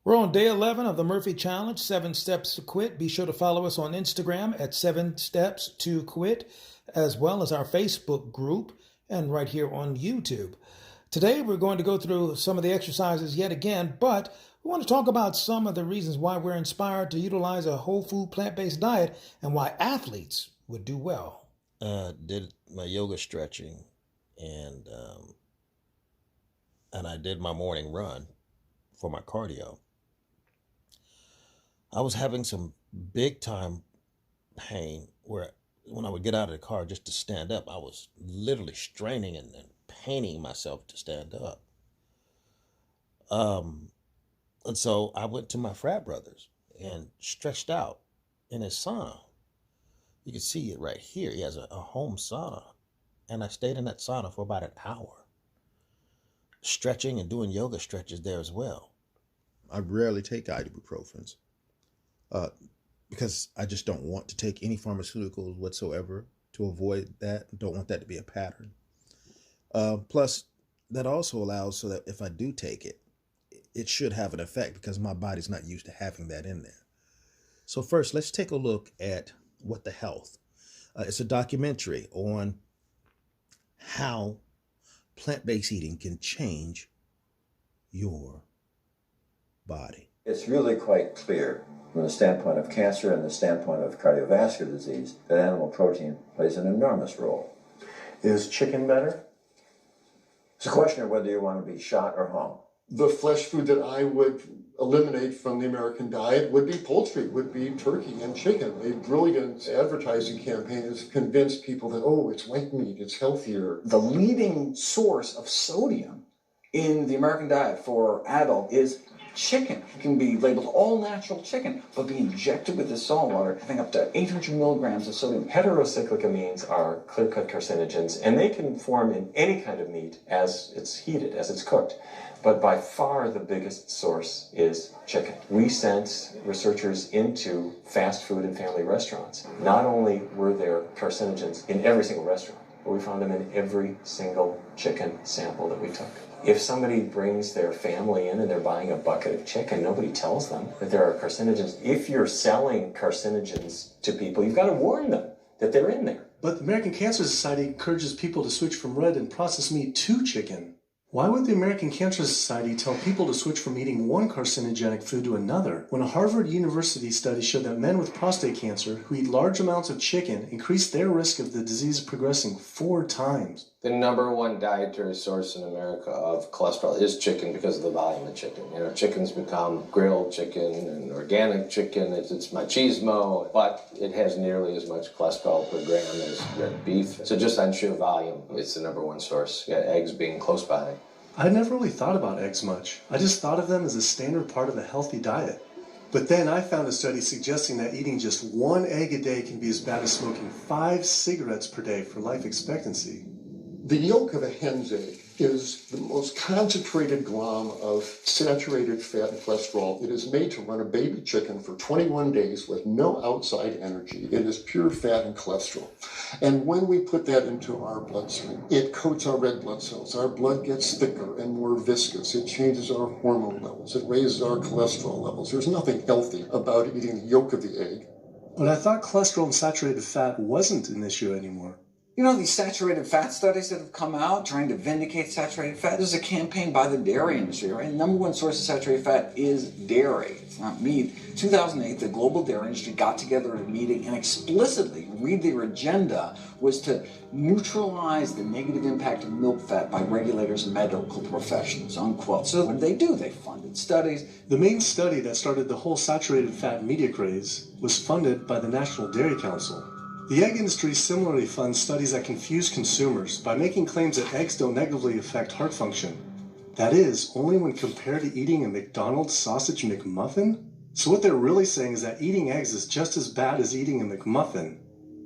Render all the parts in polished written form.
We're on day 11 of the Murphy Challenge, 7 Steps to Quit. Be sure to follow us on Instagram at 7 Steps to Quit, as well as our Facebook group and right here on YouTube. Today, we're going to go through some of the exercises yet again, but we want to talk about some of the reasons why we're inspired to utilize a whole food, plant-based diet and why athletes would do well. Did my yoga stretching and I did my morning run for my cardio. I was having some big time pain where when I would get out of the car just to stand up, I was literally straining and paining myself to stand up. And so I went to my frat brothers and stretched out in his sauna. You can see it right here. He has a home sauna. And I stayed in that sauna for about an hour, stretching and doing yoga stretches there as well. I rarely take ibuprofens because I just don't want to take any pharmaceuticals whatsoever to avoid that. Don't want that to be a pattern. Plus, that also allows so that if I do take it, it should have an effect because my body's not used to having that in there. So first, let's take a look at What the Health. It's a documentary on how plant-based eating can change your body. It's really quite clear from the standpoint of cancer and the standpoint of cardiovascular disease that animal protein plays an enormous role. Is chicken better? It's a question of whether you want to be shot or hung. The flesh food that I would eliminate from the American diet would be poultry, would be turkey and chicken. A brilliant advertising campaign has convinced people that, oh, it's white meat, it's healthier. The leading source of sodium in the American diet for adult is chicken. It can be labeled all natural chicken, but be injected with this salt water, having up to 800 milligrams of sodium. Heterocyclic amines are clear-cut carcinogens, and they can form in any kind of meat as it's heated, as it's cooked. But by far the biggest source is chicken. We sent researchers into fast food and family restaurants. Not only were there carcinogens in every single restaurant, but we found them in every single chicken sample that we took. If somebody brings their family in and they're buying a bucket of chicken, nobody tells them that there are carcinogens. If you're selling carcinogens to people, you've got to warn them that they're in there. But the American Cancer Society encourages people to switch from red and processed meat to chicken. Why would the American Cancer Society tell people to switch from eating one carcinogenic food to another, when a Harvard University study showed that men with prostate cancer who eat large amounts of chicken increased their risk of the disease progressing 4 times? The number one dietary source in America of cholesterol is chicken because of the volume of chicken. You know, chicken's become grilled chicken and organic chicken. It's machismo, but it has nearly as much cholesterol per gram as red beef. So just on sheer volume, it's the number one source. Yeah, eggs being close by. I never really thought about eggs much. I just thought of them as a standard part of a healthy diet. But then I found a study suggesting that eating just 1 egg a day can be as bad as smoking 5 cigarettes per day for life expectancy. The yolk of a hen's egg is the most concentrated glom of saturated fat and cholesterol. It is made to run a baby chicken for 21 days with no outside energy. It is pure fat and cholesterol. And when we put that into our bloodstream, it coats our red blood cells. Our blood gets thicker and more viscous. It changes our hormone levels. It raises our cholesterol levels. There's nothing healthy about eating the yolk of the egg. But I thought cholesterol and saturated fat wasn't an issue anymore. You know, these saturated fat studies that have come out trying to vindicate saturated fat, there's a campaign by the dairy industry, right? The number one source of saturated fat is dairy. It's not meat. 2008, the global dairy industry got together at a meeting and explicitly, read their agenda, was to neutralize the negative impact of milk fat by regulators and medical professionals, unquote. So what did? They funded studies. The main study that started the whole saturated fat media craze was funded by the National Dairy Council. The egg industry similarly funds studies that confuse consumers by making claims that eggs don't negatively affect heart function. That is, only when compared to eating a McDonald's sausage McMuffin? So what they're really saying is that eating eggs is just as bad as eating a McMuffin.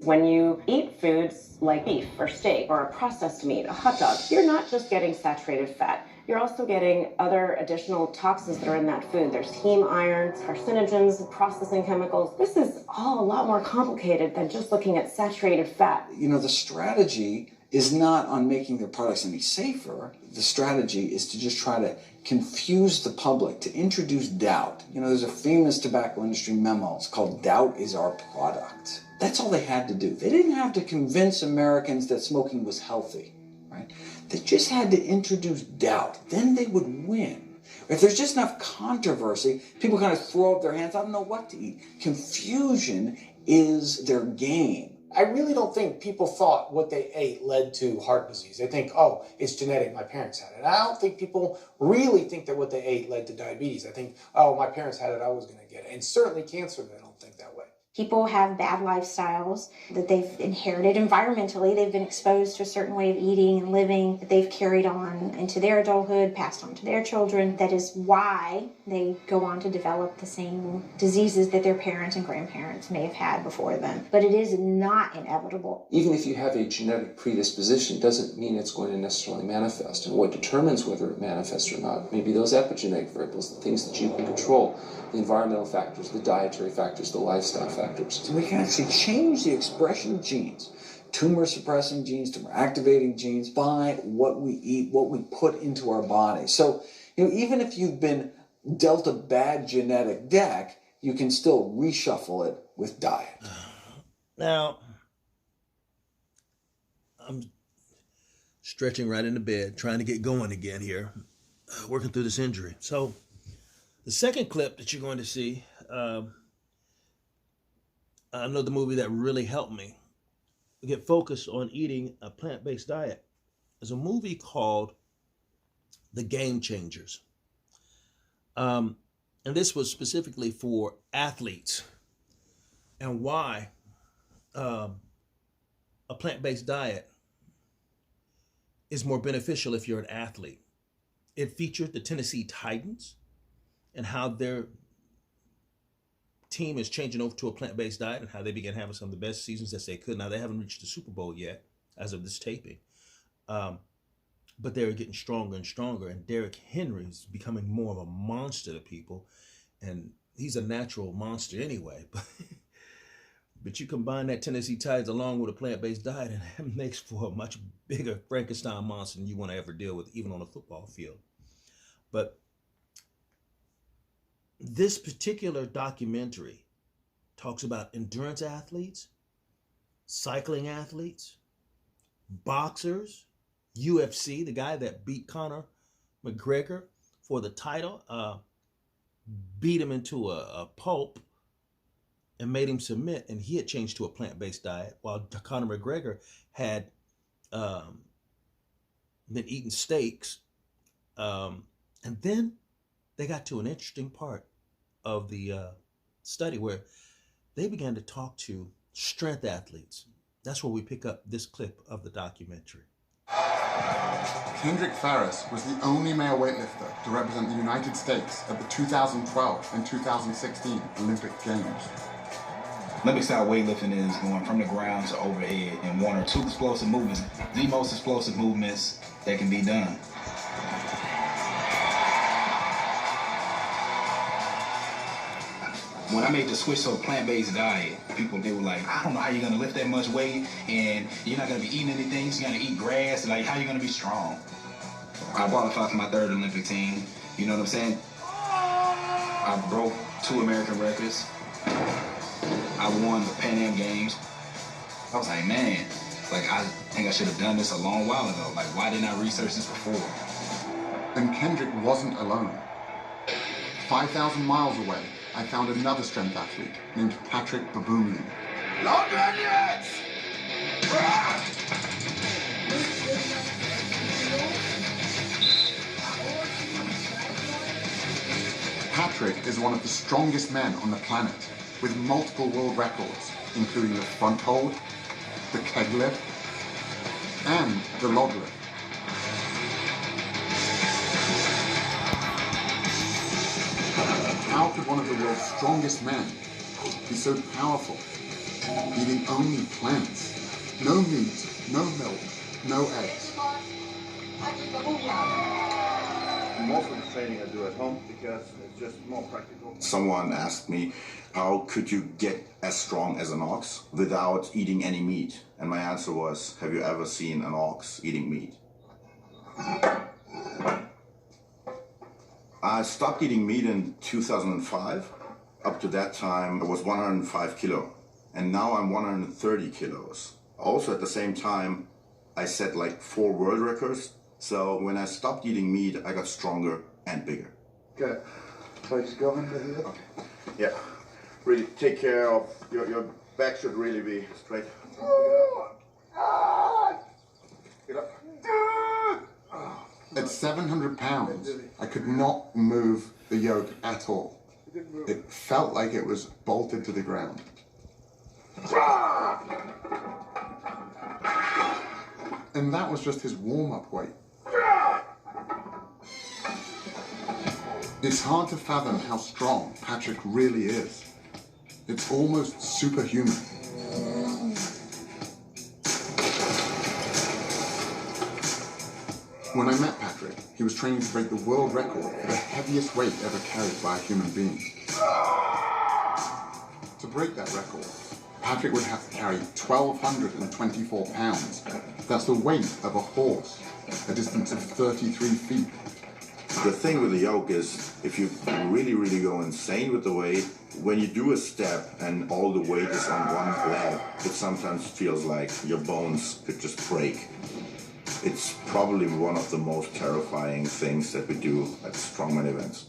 When you eat foods like beef or steak or a processed meat, a hot dog, you're not just getting saturated fat. You're also getting other additional toxins that are in that food. There's heme ions, carcinogens, processing chemicals. This is all a lot more complicated than just looking at saturated fat. You know, the strategy is not on making their products any safer. The strategy is to just try to confuse the public, to introduce doubt. You know, there's a famous tobacco industry memo. It's called "Doubt is Our Product." That's all they had to do. They didn't have to convince Americans that smoking was healthy, right? They just had to introduce doubt. Then they would win. If there's just enough controversy, people kind of throw up their hands. I don't know what to eat. Confusion is their game. I really don't think people thought what they ate led to heart disease. They think, oh, it's genetic, my parents had it. I don't think people really think that what they ate led to diabetes. I think, oh, my parents had it, I was going to get it. And certainly cancer, they don't think that way. People have bad lifestyles that they've inherited environmentally. They've been exposed to a certain way of eating and living that they've carried on into their adulthood, passed on to their children. That is why they go on to develop the same diseases that their parents and grandparents may have had before them. But it is not inevitable. Even if you have a genetic predisposition, doesn't mean it's going to necessarily manifest. And what determines whether it manifests or not may be those epigenetic variables, the things that you can control, the environmental factors, the dietary factors, the lifestyle factors. So we can actually change the expression of genes, tumor-suppressing genes, tumor-activating genes, by what we eat, what we put into our body. So, you know, even if you've been dealt a bad genetic deck, you can still reshuffle it with diet. Now, I'm stretching right into bed, trying to get going again here, working through this injury. So the second clip that you're going to see, another movie that really helped me get focused on eating a plant-based diet, is a movie called The Game Changers. And this was specifically for athletes, and why a plant-based diet is more beneficial if you're an athlete. It featured the Tennessee Titans and how their team is changing over to a plant-based diet and how they began having some of the best seasons that they could. Now, they haven't reached the Super Bowl yet as of this taping, but they're getting stronger and stronger, and Derrick Henry's becoming more of a monster to people, and he's a natural monster anyway. But you combine that Tennessee Titans along with a plant-based diet, and that makes for a much bigger Frankenstein monster than you want to ever deal with, even on a football field. But this particular documentary talks about endurance athletes, cycling athletes, boxers, UFC, the guy that beat Conor McGregor for the title, beat him into a pulp and made him submit, and he had changed to a plant-based diet, while Conor McGregor had been eating steaks. And then they got to an interesting part of the study where they began to talk to strength athletes. That's where we pick up this clip of the documentary. Kendrick Farris was the only male weightlifter to represent the United States at the 2012 and 2016 Olympic Games. Olympic style weightlifting is going from the ground to overhead in one or two explosive movements, the most explosive movements that can be done. When I made the switch to a plant-based diet, they were like, I don't know how you're gonna lift that much weight, and you're not gonna be eating anything, you're gonna eat grass, like how you gonna be strong? I qualified for my third Olympic team, you know what I'm saying? I broke 2 American records. I won the Pan Am Games. I was like, man, like I think I should have done this a long while ago. Like, why didn't I research this before? And Kendrick wasn't alone. 5,000 miles away, I found another strength athlete named Patrick Baboumian. Long onions! Patrick is one of the strongest men on the planet, with multiple world records, including the front hold, the keg lift, and the log lift. How could one of the world's strongest men be so powerful, eating only plants? No meat, no milk, no eggs. Most of the training I do at home because it's just more practical. Someone asked me, how could you get as strong as an ox without eating any meat? And my answer was, have you ever seen an ox eating meat? I stopped eating meat in 2005. Up to that time, I was 105 kilo. And now I'm 130 kilos. Also at the same time, I set like 4 world records. So when I stopped eating meat, I got stronger and bigger. Okay, let's go into here. Okay. Yeah, really take care of, your back should really be straight. Get up. At 700 pounds, I could not move the yoke at all. It felt like it was bolted to the ground. And that was just his warm-up weight. It's hard to fathom how strong Patrick really is. It's almost superhuman. When I met Patrick, he was training to break the world record for the heaviest weight ever carried by a human being. To break that record, Patrick would have to carry 1,224 pounds. That's the weight of a horse, a distance of 33 feet. The thing with the yoke is, if you really, really go insane with the weight, when you do a step and all the weight is on one leg, it sometimes feels like your bones could just break. It's probably one of the most terrifying things that we do at strongman events.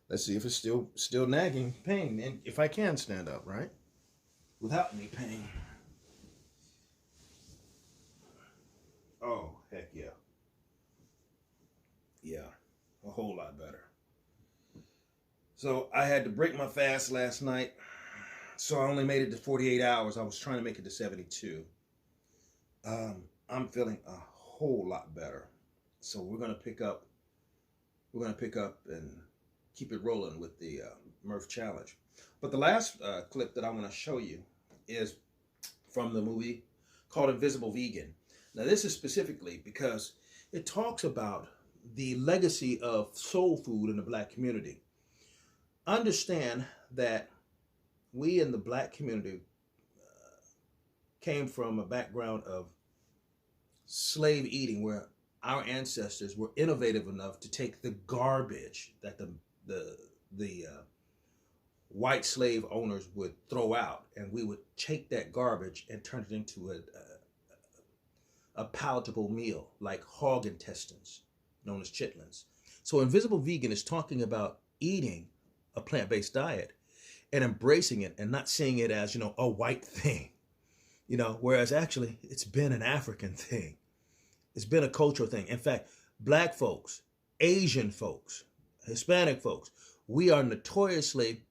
Let's see if it's still nagging pain, and if I can stand up, right? Without any pain. Oh, heck yeah. Yeah, a whole lot better. So I had to break my fast last night, so I only made it to 48 hours. I was trying to make it to 72. I'm feeling a whole lot better. So we're gonna pick up and keep it rolling with the Murph Challenge. But the last clip that I want to show you is from the movie called Invisible Vegan. Now this is specifically because it talks about the legacy of soul food in the Black community. Understand that we in the Black community came from a background of slave eating, where our ancestors were innovative enough to take the garbage that the white slave owners would throw out, and we would take that garbage and turn it into a palatable meal, like hog intestines, known as chitlins. So Invisible Vegan is talking about eating a plant-based diet and embracing it and not seeing it as, a white thing, whereas actually it's been an African thing. It's been a cultural thing. In fact, Black folks, Asian folks, Hispanic folks, we are notoriously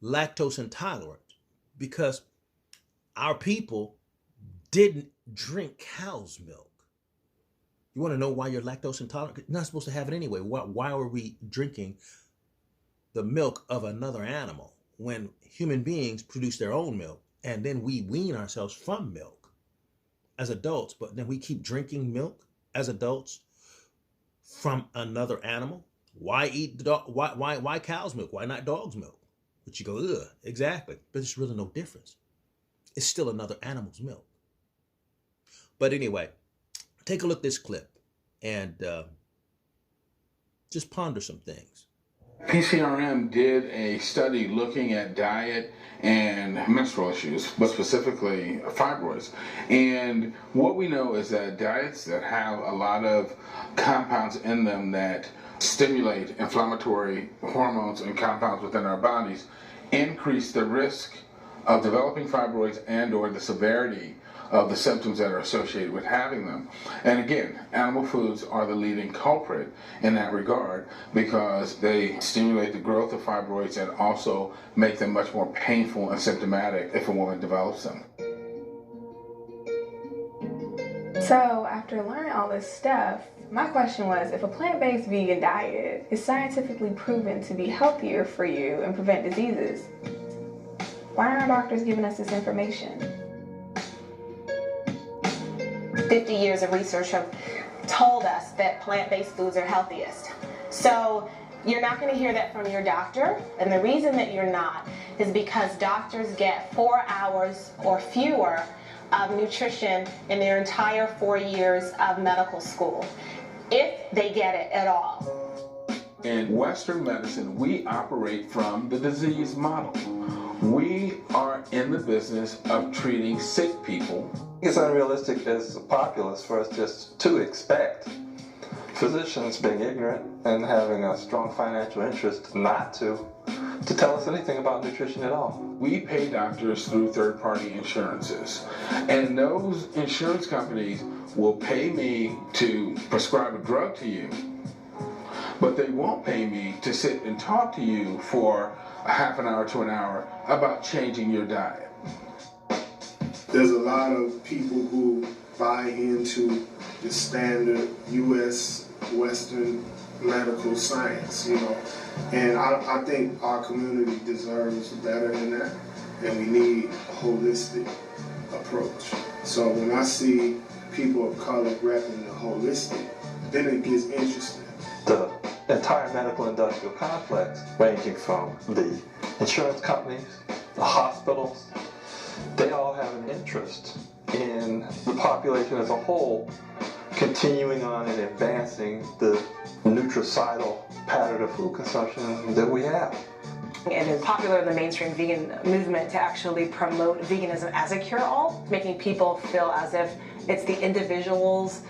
lactose intolerant because our people didn't drink cow's milk. You want to know why you're lactose intolerant? You're not supposed to have it anyway. Why are we drinking the milk of another animal when human beings produce their own milk, and then we wean ourselves from milk as adults, but then we keep drinking milk as adults from another animal? Why eat the dog? Why cow's milk? Why not dog's milk? But you go, ugh, exactly. But there's really no difference. It's still another animal's milk. But anyway, take a look at this clip and just ponder some things. PCRM did a study looking at diet and menstrual issues, but specifically fibroids. And what we know is that diets that have a lot of compounds in them that stimulate inflammatory hormones and compounds within our bodies increase the risk of developing fibroids and or the severity of the symptoms that are associated with having them. And again, animal foods are the leading culprit in that regard because they stimulate the growth of fibroids and also make them much more painful and symptomatic if a woman develops them. So after learning all this stuff, my question was, if a plant-based vegan diet is scientifically proven to be healthier for you and prevent diseases, Why aren't our doctors giving us this information? 50 years of research have told us that plant-based foods are healthiest. So you're not going to hear that from your doctor, and the reason that you're not is because doctors get 4 hours or fewer of nutrition in their entire 4 years of medical school, if they get it at all. In Western medicine, we operate from the disease model. We are in the business of treating sick people. It's unrealistic as a populace for us just to expect physicians being ignorant and having a strong financial interest not to tell us anything about nutrition at all. We pay doctors through third-party insurances, and those insurance companies will pay me to prescribe a drug to you, but they won't pay me to sit and talk to you for a half an hour to an hour about changing your diet. There's a lot of people who buy into the standard U.S. Western medical science, and I think our community deserves better than that, and we need a holistic approach. So when I see people of color repping the holistic, then it gets interesting. The entire medical industrial complex, ranging from the insurance companies, the hospitals, they all have an interest in the population as a whole continuing on and advancing the nutricidal pattern of food consumption that we have. It is popular in the mainstream vegan movement to actually promote veganism as a cure-all, making people feel as if it's the individual's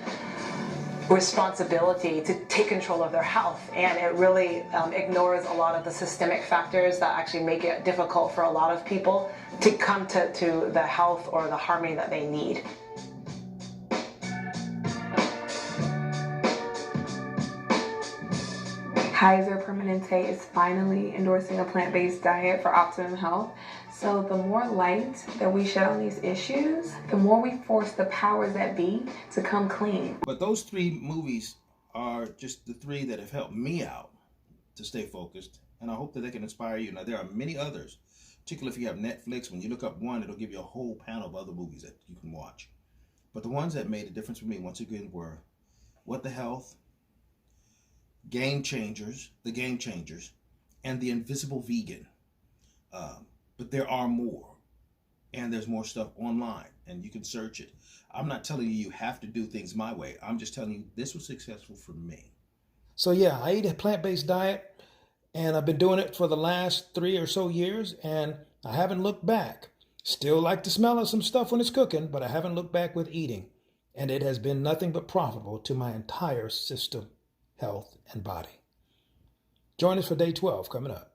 responsibility to take control of their health, and it really ignores a lot of the systemic factors that actually make it difficult for a lot of people to come to the health or the harmony that they need. Kaiser Permanente is finally endorsing a plant-based diet for optimum health. So the more light that we shed on these issues, the more we force the powers that be to come clean. But those 3 movies are just the 3 that have helped me out to stay focused, and I hope that they can inspire you. Now, there are many others, particularly if you have Netflix. When you look up one, it'll give you a whole panel of other movies that you can watch. But the ones that made a difference for me, once again, were What the Health, The Game Changers, and The Invisible Vegan. But there are more, and there's more stuff online, and you can search it. I'm not telling you have to do things my way. I'm just telling you this was successful for me. So yeah, I eat a plant-based diet, and I've been doing it for the last 3 or so years, and I haven't looked back. Still like the smell of some stuff when it's cooking, but I haven't looked back with eating, and it has been nothing but profitable to my entire system, health, and body. Join us for day 12 coming up.